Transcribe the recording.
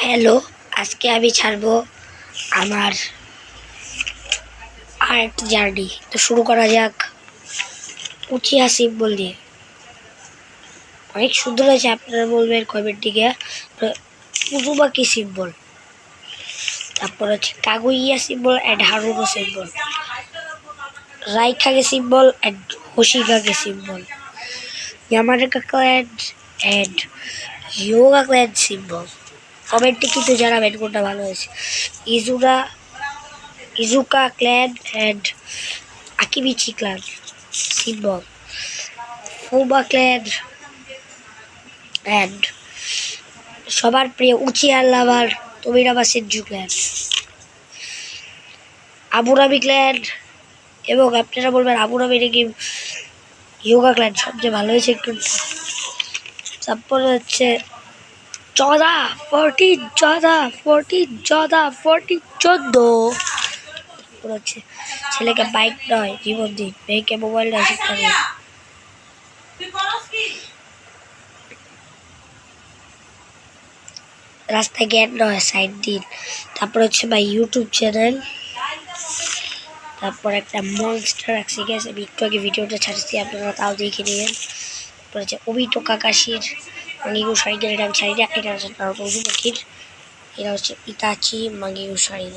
Hello, আজকে আমি ছাড়বো আমার আর্ট জার্নি। তো শুরু করা যাক উচিয়া সিম্বল দিয়ে। অনেক সুন্দর হয়েছে, আপনারা বলবেন কমেন্টে। উজুবাকি সিম্বল, তারপর হচ্ছে Kaguya symbol and Haruno symbol, Raikage symbol and Hoshigake symbol, Yamanaka clan and Hyuga clan symbol. কমেন্টে কিন্তু জানাবেন কোনটা ভালো হয়েছে। Inuzuka clan and Akimichi clan symbol, ফুবা ক্ল্যান অ্যান্ড সবার প্রিয় উচিয়া লাভার তোমিরামা সেনজু ক্ল্যান, আবুরাবি ক্ল্যান। এবং আপনারা বলবেন আবুরাবি নাকি ইয়োগা ক্ল্যান সবচেয়ে ভালো হয়েছে একটু। তারপরে হচ্ছে 14 হচ্ছে ছেলেকে বাইক নয় জীবন দিন, মেয়েকে মোবাইল নয় শিক্ষা দিন। রাস্তায় জ্ঞান নয় সাইড দিন। তারপর হচ্ছে মাই ইউটিউব চ্যানেল, তারপর একটা মনস্টার রাখছি, ঠিক আছে। আমি একটু আগে ভিডিওটা ছাড়ছি, আপনারা তাও দেখে নিবেন। তারপর হচ্ছে অবিটো কাকাশির মাঙ্গিগো শাড়ি, এটা আমি ছাড়ি না, এটা হচ্ছে পশু পাখির, এটা হচ্ছে ইতাচি মাঙ্গিগো শাড়ি।